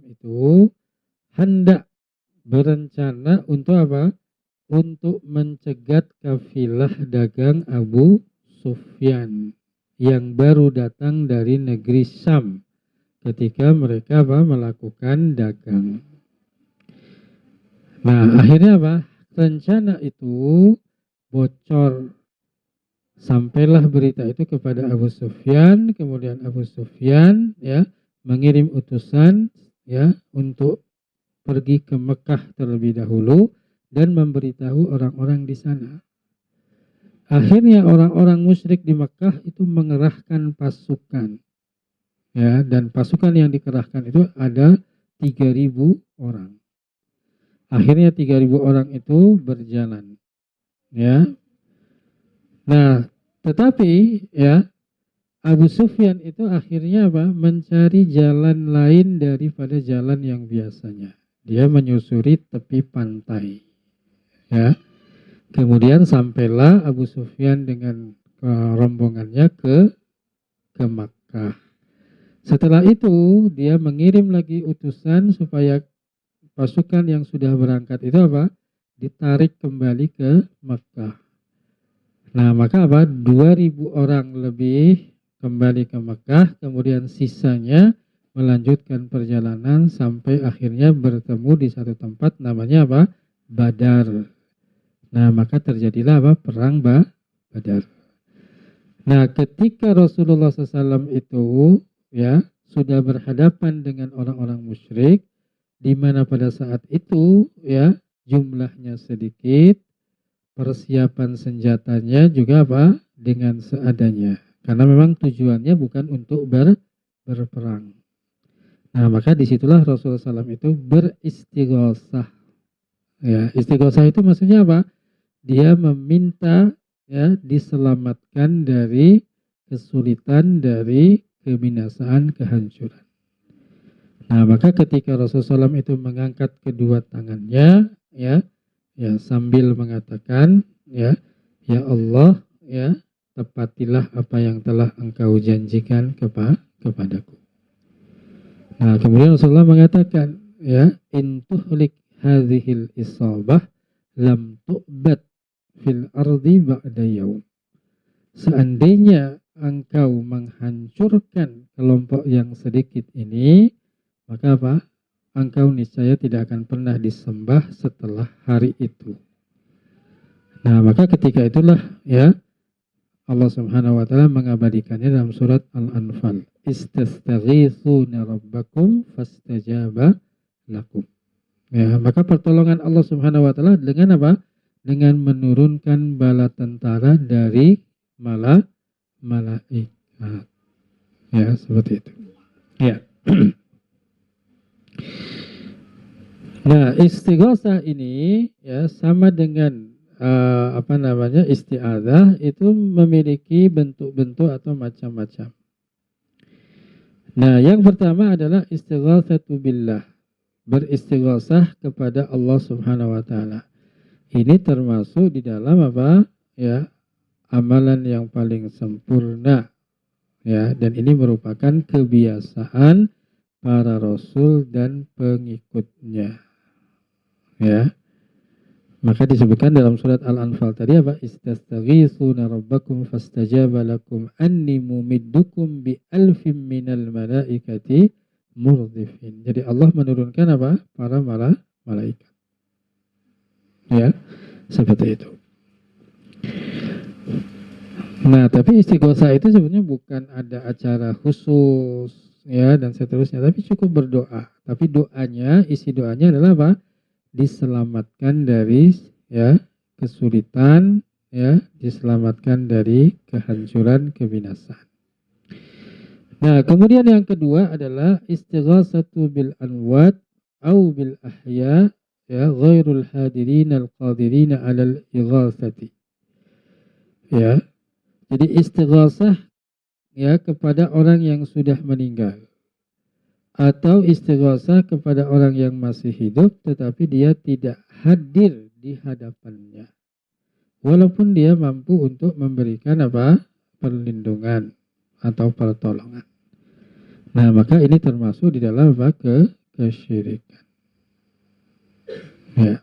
itu hendak berencana untuk apa? Untuk mencegat kafilah dagang Abu Sufyan yang baru datang dari negeri Syam ketika mereka apa? Melakukan dagang. Nah, akhirnya apa? Rencana itu bocor. Sampailah berita itu kepada Abu Sufyan, kemudian Abu Sufyan ya mengirim utusan ya untuk pergi ke Mekah terlebih dahulu dan memberitahu orang-orang di sana. Akhirnya orang-orang musyrik di Mekah itu mengerahkan pasukan. Ya, dan pasukan yang dikerahkan itu ada 3.000 orang. Akhirnya 3.000 orang itu berjalan. Ya. Nah, tetapi ya Abu Sufyan itu akhirnya apa? Mencari jalan lain daripada jalan yang biasanya. Dia menyusuri tepi pantai. Ya. Kemudian sampailah Abu Sufyan dengan rombongannya ke Makkah. Setelah itu dia mengirim lagi utusan supaya pasukan yang sudah berangkat itu apa? Ditarik kembali ke Makkah. Nah, maka apa? 2.000 orang lebih kembali ke Mekah, kemudian sisanya melanjutkan perjalanan sampai akhirnya bertemu di satu tempat namanya apa? Badar. Nah, maka terjadilah apa? Perang Badar. Nah, ketika Rasulullah SAW itu ya sudah berhadapan dengan orang-orang musyrik, di mana pada saat itu ya jumlahnya sedikit, persiapan senjatanya juga apa? Dengan seadanya. Karena memang tujuannya bukan untuk berperang. Nah, maka disitulah Rasulullah SAW itu beristighosah. Ya, istighosah itu maksudnya apa? Dia meminta ya diselamatkan dari kesulitan, dari kebinasaan, kehancuran. Nah, maka ketika Rasulullah SAW itu mengangkat kedua tangannya, ya sambil mengatakan ya Allah ya tepatilah apa yang telah engkau janjikan kepadaku. Nah, kemudian Rasulullah mengatakan ya intuhlik hadhil isabah lam tu'bad fil ardi ba'da yaum. Seandainya engkau menghancurkan kelompok yang sedikit ini, maka apa? Engkau niscaya tidak akan pernah disembah setelah hari itu. Nah, maka ketika itulah ya Allah Subhanahu wa taala mengabadikannya dalam surat Al-Anfal. Istastaghitsuna rabbakum fastajaba lakum. Ya, maka pertolongan Allah Subhanahu wa taala dengan apa? Dengan menurunkan bala tentara dari malaikat. Ya, seperti itu. Ya. Nah, istighosah ini ya sama dengan isti'adzah itu memiliki bentuk-bentuk atau macam-macam. Nah, yang pertama adalah istighosatu billah, beristighosah kepada Allah Subhanahu wa taala. Ini termasuk di dalam apa? Ya, amalan yang paling sempurna. Ya, dan ini merupakan kebiasaan para rasul dan pengikutnya. Ya, maka disebutkan dalam surat Al-Anfal tadi apa? Istastaghitsuna rabbakum fastajaba lakum anni mumiddukum bi alfim minal malaikati murdifin. Jadi Allah menurunkan apa? Para malaikat. Ya, seperti itu. Nah, tapi istighosah itu sebenarnya bukan ada acara khusus ya dan seterusnya, tapi cukup berdoa. Tapi doanya, isi doanya adalah apa? Diselamatkan dari ya kesulitan, ya diselamatkan dari kehancuran, kebinasaan. Nah, kemudian yang kedua adalah istighasatu bil anwat au bil ahya ya ghairul hadirin al qadirin alal ighasati. Ya. Jadi istighasah ya kepada orang yang sudah meninggal, atau istighosah kepada orang yang masih hidup tetapi dia tidak hadir di hadapannya, walaupun dia mampu untuk memberikan apa? Perlindungan atau pertolongan. Nah, maka ini termasuk di dalam apa? kesyirikan. Ya.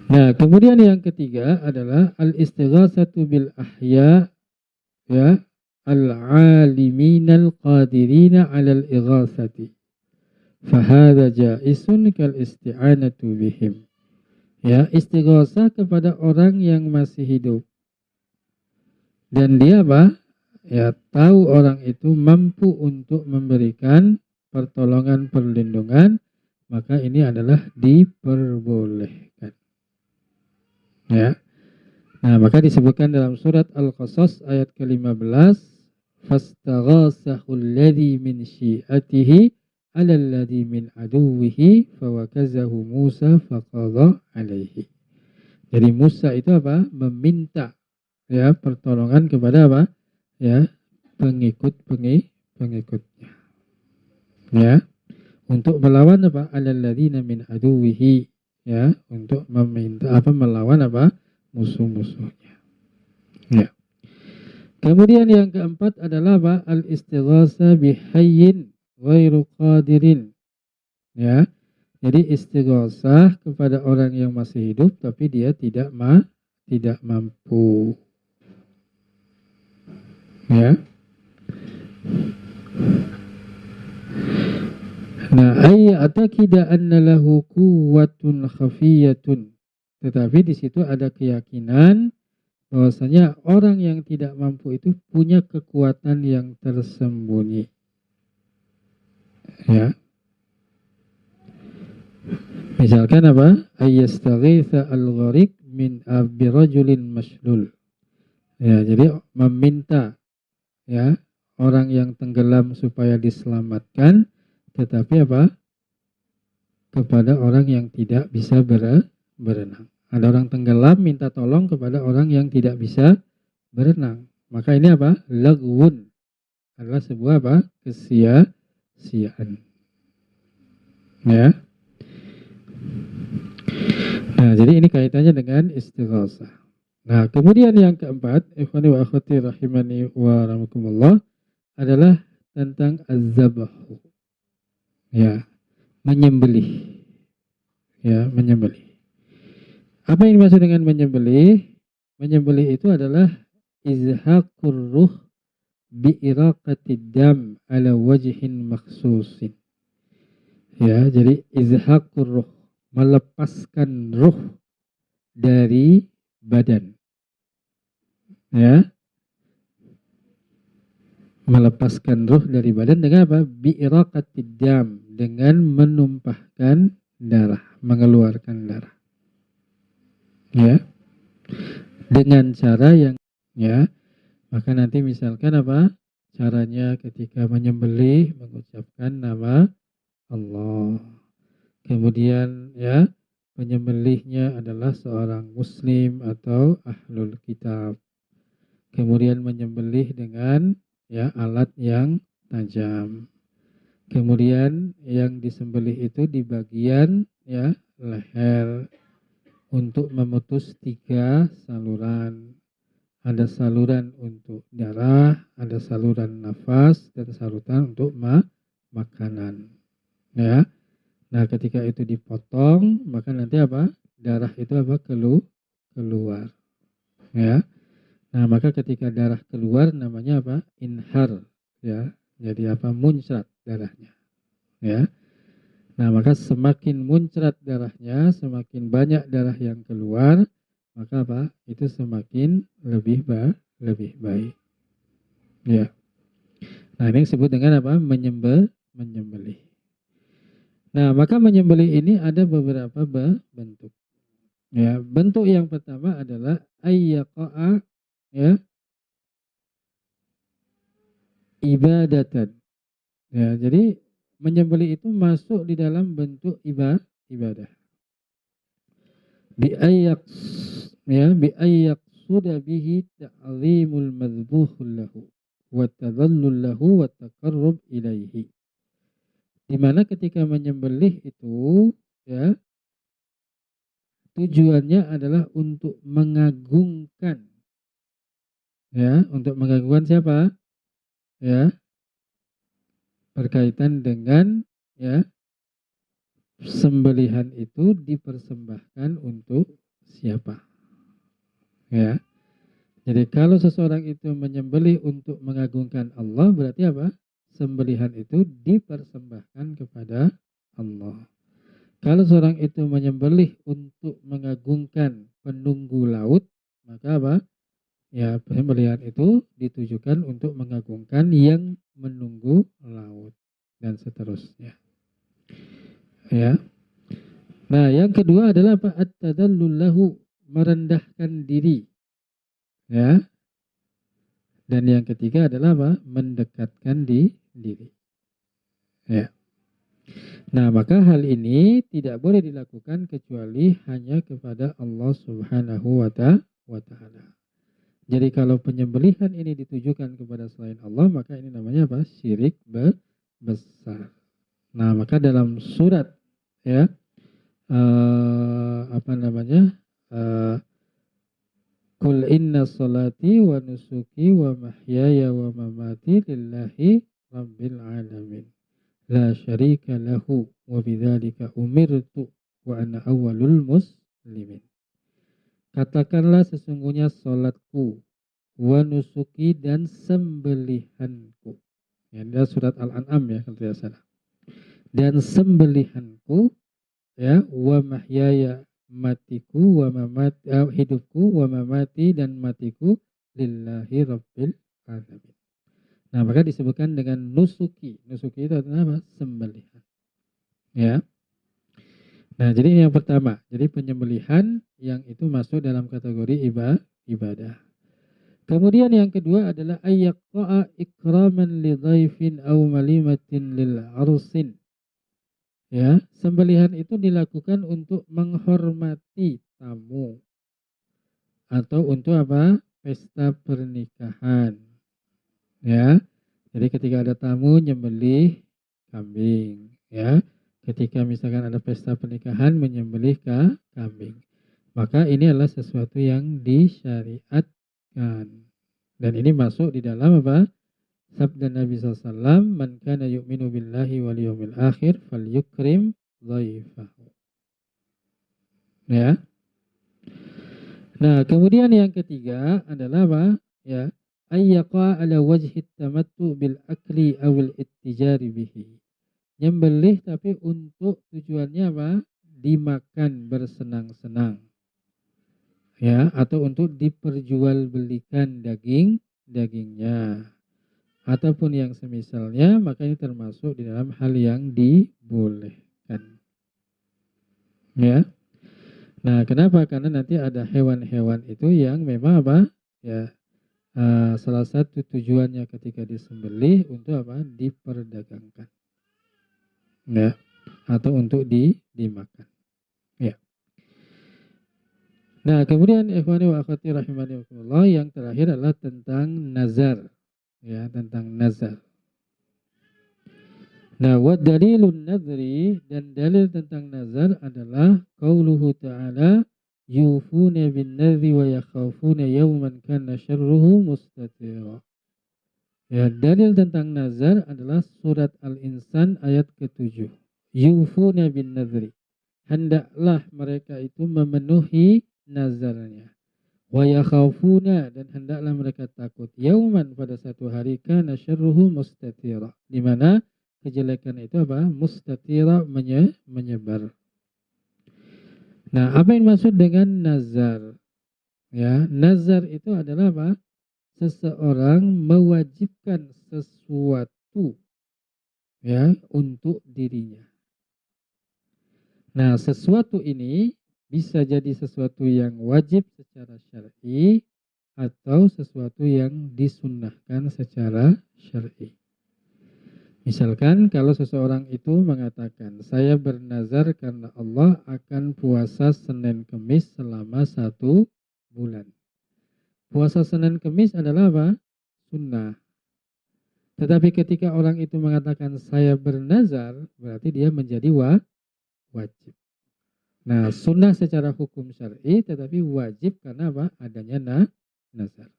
Nah, kemudian yang ketiga adalah al-istighatsatu bil ahya, ya, al-aliminal qadirina 'alal ighatsati. Fahadha jaisun kal isti'anatu bihim. Ya, istighosah kepada orang yang masih hidup. Dan dia apa? Ya, tahu orang itu mampu untuk memberikan pertolongan perlindungan, maka ini adalah diperbolehkan. Ya. Nah, maka disebutkan dalam surat Al-Qasas ayat ke-15, fastaghasahu alladhi min syi'atihi 'ala alladhi min aduwwihi fawakazahu Musa faqadha 'alaihi. Jadi Musa itu apa? Meminta, ya, pertolongan kepada apa? Ya, pengikutnya. Ya, untuk melawan apa? 'Ala alladhina min aduwwihi, ya, untuk meminta apa? Melawan apa? Musuh-musuhnya. Ya. Kemudian yang keempat adalah apa? Al-istighatsah bihayyin ghairu qadirin. Ya. Jadi istighatsah kepada orang yang masih hidup tapi dia tidak mampu. Ya. Nah, ay atakida anna lahu quwwatun khafiyatun. Tetapi di situ ada keyakinan bahwasanya orang yang tidak mampu itu punya kekuatan yang tersembunyi. Ya. Misalkan apa? Ayyastaghitha al-gharik min birajulin mashlul. Ya, jadi meminta, ya, orang yang tenggelam supaya diselamatkan, tetapi apa? Kepada orang yang tidak bisa berenang. Ada orang tenggelam minta tolong kepada orang yang tidak bisa berenang. Maka ini apa? Lagwun. Adalah sebuah apa? Kesia-siaan. Ya. Nah, jadi ini kaitannya dengan istighatsah. Nah, kemudian yang keempat, ikhwani wa akhwati rahimani wa rahmakumullah, adalah tentang az-zabahu. Ya, menyembelih. Ya, menyembelih. Apa yang dimaksud dengan menyembelih? Menyembelih itu adalah izhaqur ruh bi iraqatid dam ala wajhin makhsusin. Ya, jadi izhaqur ruh, melepaskan ruh dari badan. Ya. Melepaskan ruh dari badan dengan apa? Bi iraqatid dam, dengan menumpahkan darah, mengeluarkan darah. Ya. Dengan cara yang, ya, maka nanti misalkan apa? Caranya ketika menyembelih mengucapkan nama Allah. Kemudian, ya, penyembelihnya adalah seorang muslim atau ahlul kitab. Kemudian menyembelih dengan, ya, alat yang tajam. Kemudian yang disembelih itu di bagian, ya, leher untuk memutus 3 saluran. Ada saluran untuk darah, ada saluran nafas, dan saluran untuk makanan. Ya. Nah, ketika itu dipotong, maka nanti apa? Darah itu apa? Keluar. Ya. Nah, maka ketika darah keluar namanya apa? Inhar. Ya. Jadi apa? Muncrat darahnya. Ya. Nah, maka semakin muncrat darahnya, semakin banyak darah yang keluar, maka apa? Itu semakin lebih baik. Ya. Nah, ini disebut dengan apa? Menyembelih. Nah, maka menyembelih ini ada beberapa bentuk. Ya, bentuk yang pertama adalah ayyaqa'a, ya, ibadatan. Ya, jadi menyembelih itu masuk di dalam bentuk ibadah. Bi ayyaqsuda bihi ta'zimul madhbuhul lahu wa tadhallul lahu wa taqarrub ilaihi. Di mana ketika menyembelih itu, ya, tujuannya adalah untuk mengagungkan, ya, untuk mengagungkan siapa? Ya, berkaitan dengan ya, sembelihan itu dipersembahkan untuk siapa? Ya. Jadi kalau seseorang itu menyembelih untuk mengagungkan Allah, berarti apa? Sembelihan itu dipersembahkan kepada Allah. Kalau seorang itu menyembelih untuk mengagungkan penunggu laut, maka apa? Ya, sembelihan itu ditujukan untuk mengagungkan yang menunggu laut dan seterusnya. Ya. Nah, yang kedua adalah apa? At-tadallullahu, merendahkan diri. Ya. Dan yang ketiga adalah apa? Mendekatkan diri. Ya. Nah, maka hal ini tidak boleh dilakukan kecuali hanya kepada Allah Subhanahu wa Ta'ala. Jadi kalau penyembelihan ini ditujukan kepada selain Allah, maka ini namanya apa? Syirik besar. Nah, maka dalam surat ya apa namanya? Qul inna salati wa nusuki wa mahyaya wa mamati lillahi rabbil alamin. La syarika lahu wa bidzalika umirtu wa ana awwalul muslimin. Katakanlah sesungguhnya salatku, wa nusuki dan sembelihanku. Ya, ini surat Al-An'am ya kalau tidak salah. Dan sembelihanku ya, wa mahyaya, matiku, wa mamati, hidupku, wa mamati, dan matiku lillahi rabbil alamin. Nah, maka disebutkan dengan nusuki. Nusuki itu adalah apa? Sembelihan. Ya. Nah, jadi ini yang pertama. Jadi penyembelihan yang itu masuk dalam kategori ibadah. Kemudian yang kedua adalah ayyaqa'a ikraman li dhaifin aw malimatin lil arsin. Ya, sembelihan itu dilakukan untuk menghormati tamu atau untuk apa? Pesta pernikahan. Ya. Jadi ketika ada tamu nyembelih kambing, ya. Ketika misalkan ada pesta pernikahan menyembelih kambing. Maka ini adalah sesuatu yang disyariatkan. Dan ini masuk di dalam apa? Sabda Nabi SAW, man kana yu'minu billahi wal yawmil akhir falyukrim dhaifahu. Ya. Nah, kemudian yang ketiga adalah apa? Ya, ayyaqa ala wajhi tamattu bil akli awil ittijari bihi. Nyembelih tapi untuk tujuannya apa? Dimakan bersenang-senang. Ya, atau untuk diperjualbelikan dagingnya. Ataupun yang semisalnya, maka ini termasuk di dalam hal yang dibolehkan. Ya. Nah, kenapa? Karena nanti ada hewan-hewan itu yang memang apa? Ya, salah satu tujuannya ketika disembelih untuk apa? Diperdagangkan. Ya, atau untuk dimakan. Ya. Nah, kemudian ikhwani wa akhwati rahimani wa yang terakhir adalah tentang nazar. Ya, tentang nazar. Nah, wa dalilun nadri, dan dalil tentang nazar adalah qauluhu ta'ala yufuna bin nadri wa yakhafuna yawman kana syarruhu mustatira. Ya, dalil tentang nazar adalah surat Al-Insan ayat ke-7. Yufuna bin nadri. Hendaklah mereka itu memenuhi nazarnya. Wa yakhafuna, dan hendaklah mereka takut yauman, pada satu hari kana syarruhu mustatira, di mana kejelekan itu apa? Mustatira, menyebar. Nah, apa yang maksud dengan nazar? Ya, nazar itu adalah apa? Seseorang mewajibkan sesuatu ya untuk dirinya. Nah, sesuatu ini bisa jadi sesuatu yang wajib secara syar'i atau sesuatu yang disunnahkan secara syar'i. Misalkan kalau seseorang itu mengatakan, saya bernazar karena Allah akan puasa Senin Kemis selama 1 bulan. Puasa Senin Kemis adalah apa? Sunnah. Tetapi ketika orang itu mengatakan saya bernazar, berarti dia menjadi wajib. Nah, sunnah secara hukum syar'i, tetapi wajib karena apa? Adanya nazar.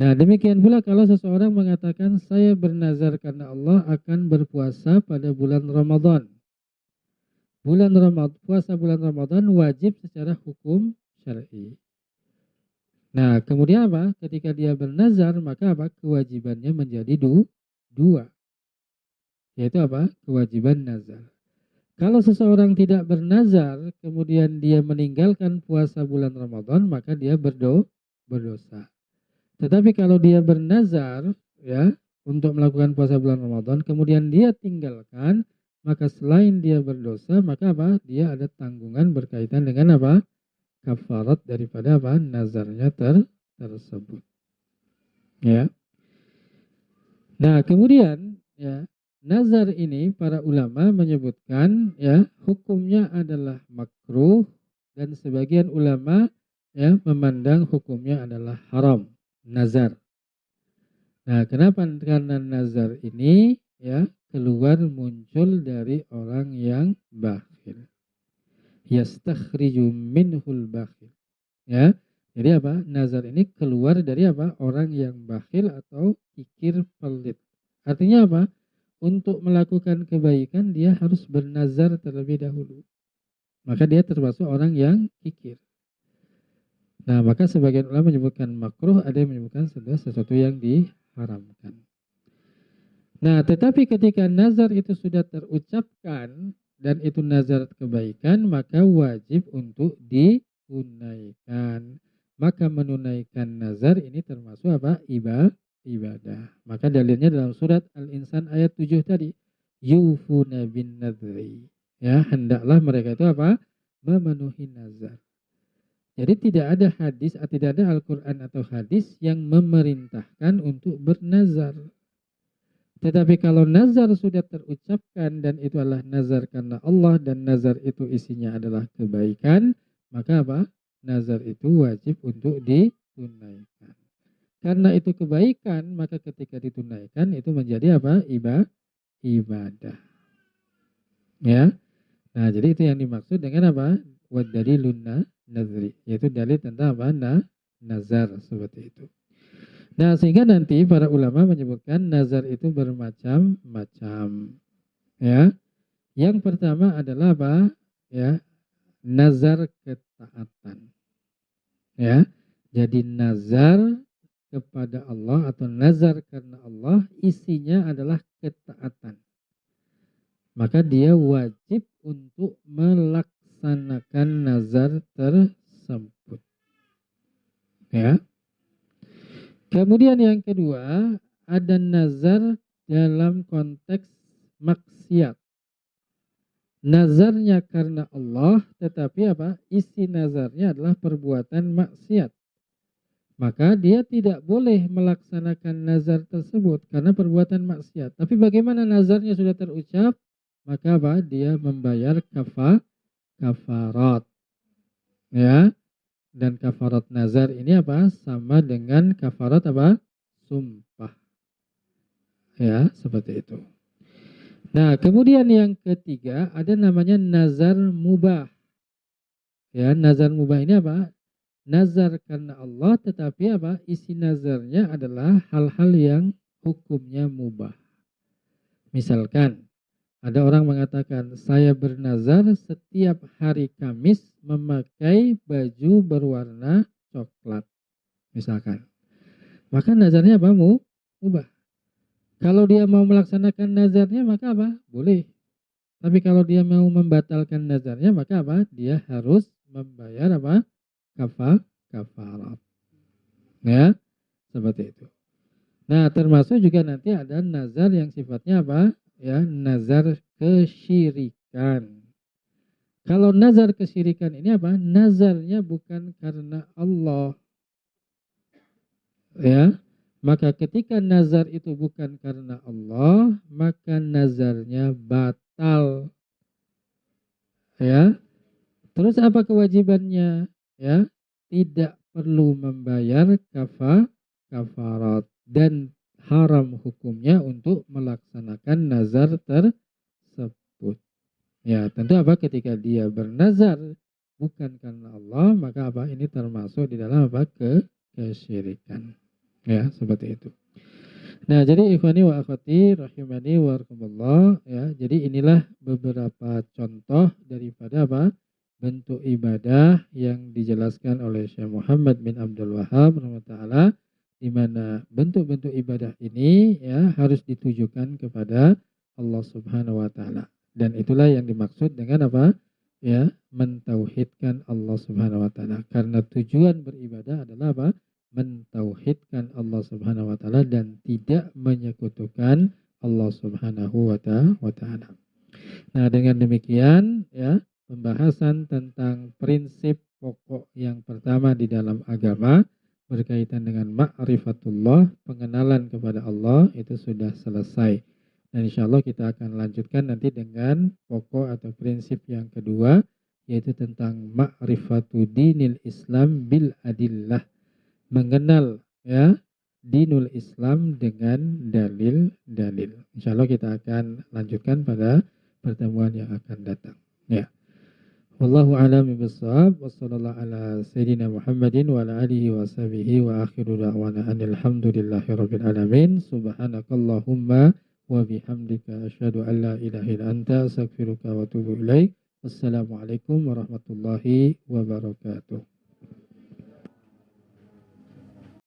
Nah, demikian pula kalau seseorang mengatakan saya bernazar karena Allah akan berpuasa pada bulan Ramadan. Puasa bulan Ramadan wajib secara hukum syar'i. Nah, kemudian apa? Ketika dia bernazar, maka apa? Kewajibannya menjadi dua. Yaitu apa? Kewajiban nazar. Kalau seseorang tidak bernazar, kemudian dia meninggalkan puasa bulan Ramadan, maka dia berdosa. Tetapi kalau dia bernazar, ya, untuk melakukan puasa bulan Ramadan, kemudian dia tinggalkan, maka selain dia berdosa, maka apa? Dia ada tanggungan berkaitan dengan apa? Kafarat daripada apa? Nazarnya tersebut. Ya. Nah, kemudian ya, nazar ini para ulama menyebutkan ya, hukumnya adalah makruh dan sebagian ulama ya memandang hukumnya adalah haram, nazar. Nah, kenapa? Karena nazar ini ya keluar muncul dari orang yang bakhil. Yastakhriju minhul bakhil. Ya. Jadi apa? Nazar ini keluar dari apa? Orang yang bakhil atau kikir pelit. Artinya apa? Untuk melakukan kebaikan dia harus bernazar terlebih dahulu. Maka dia termasuk orang yang kikir. Nah, maka sebagian ulama menyebutkan makruh, ada yang menyebutkan sesuatu yang diharamkan. Nah, tetapi ketika nazar itu sudah terucapkan dan itu nazar kebaikan, maka wajib untuk ditunaikan. Maka menunaikan nazar ini termasuk apa? Ibadah. Maka dalilnya dalam surat Al-Insan ayat 7 tadi. Yufuna bin nadri. Ya, hendaklah mereka itu apa? Memenuhi nazar. Jadi tidak ada hadis, tidak ada Al-Quran atau hadis yang memerintahkan untuk bernazar. Tetapi kalau nazar sudah terucapkan dan itu adalah nazar karena Allah dan nazar itu isinya adalah kebaikan, maka apa? Nazar itu wajib untuk ditunaikan. Karena itu kebaikan, maka ketika ditunaikan itu menjadi apa? Ibadah. Ya. Nah, jadi itu yang dimaksud dengan apa? Wadalilun nazri, yaitu dalil tentang apa? Nazar seperti itu. Nah, sehingga nanti para ulama menyebutkan nazar itu bermacam-macam. Ya. Yang pertama adalah apa? Ya, nazar ketaatan. Ya. Jadi nazar kepada Allah atau nazar karena Allah isinya adalah ketaatan. Maka dia wajib untuk melaksanakan nazar tersebut. Ya. Kemudian yang kedua, ada nazar dalam konteks maksiat. Nazarnya karena Allah, tetapi apa? Isi nazarnya adalah perbuatan maksiat. Maka dia tidak boleh melaksanakan nazar tersebut karena perbuatan maksiat. Tapi bagaimana nazarnya sudah terucap? Maka apa? Dia membayar kafarat. Ya. Dan kafarat nazar ini apa? Sama dengan kafarat apa? Sumpah. Ya, seperti itu. Nah, kemudian yang ketiga ada namanya nazar mubah. Ya, nazar mubah ini apa? Nazar karena Allah, tetapi apa? Isi nazarnya adalah hal-hal yang hukumnya mubah. Misalkan, ada orang mengatakan, saya bernazar setiap hari Kamis memakai baju berwarna coklat. Misalkan. Maka nazarnya apa? Mubah. Kalau dia mau melaksanakan nazarnya, maka apa? Boleh. Tapi kalau dia mau membatalkan nazarnya, maka apa? Dia harus membayar apa? Kafarat. Ya, seperti itu. Nah, termasuk juga nanti ada nazar yang sifatnya apa? Ya, nazar kesyirikan. Kalau nazar kesyirikan ini apa? Nazarnya bukan karena Allah. Ya, maka ketika nazar itu bukan karena Allah, maka nazarnya batal. Ya. Terus apa kewajibannya? Ya, tidak perlu membayar kafarat dan haram hukumnya untuk melaksanakan nazar tersebut. Ya, tentu apa? Ketika dia bernazar bukan karena Allah, maka apa? Ini termasuk di dalam apa? Kesyirikan. Ya, seperti itu. Nah, jadi ikhwani wa akhwati rahimani wa rahimakumullah, ya. Jadi inilah beberapa contoh daripada apa? Bentuk ibadah yang dijelaskan oleh Syekh Muhammad bin Abdul Wahhab rahimahullah, di mana bentuk-bentuk ibadah ini ya harus ditujukan kepada Allah Subhanahu wa taala. Dan itulah yang dimaksud dengan apa? Ya, mentauhidkan Allah Subhanahu wa taala. Karena tujuan beribadah adalah apa? Mentauhidkan Allah Subhanahu wa taala dan tidak menyekutukan Allah Subhanahu wa taala. Nah, dengan demikian ya, pembahasan tentang prinsip pokok yang pertama di dalam agama berkaitan dengan ma'rifatullah, pengenalan kepada Allah itu sudah selesai. Dan insya Allah kita akan lanjutkan nanti dengan pokok atau prinsip yang kedua, yaitu tentang ma'rifatu dinil Islam bil adillah, mengenal ya dinul Islam dengan dalil-dalil. Insya Allah kita akan lanjutkan pada pertemuan yang akan datang. Ya. Wallahu a'lam bishawab. Wassallallahu ala sayyidina Muhammadin wa ala alihi wa sahbihi wa akhiru da'wana alhamdulillahi rabbil alamin. Subhanakallahumma wa bihamdika asyhadu an la ilaha illa anta astaghfiruka wa atubu ilaik. Wassalamualaikum warahmatullahi wabarakatuh.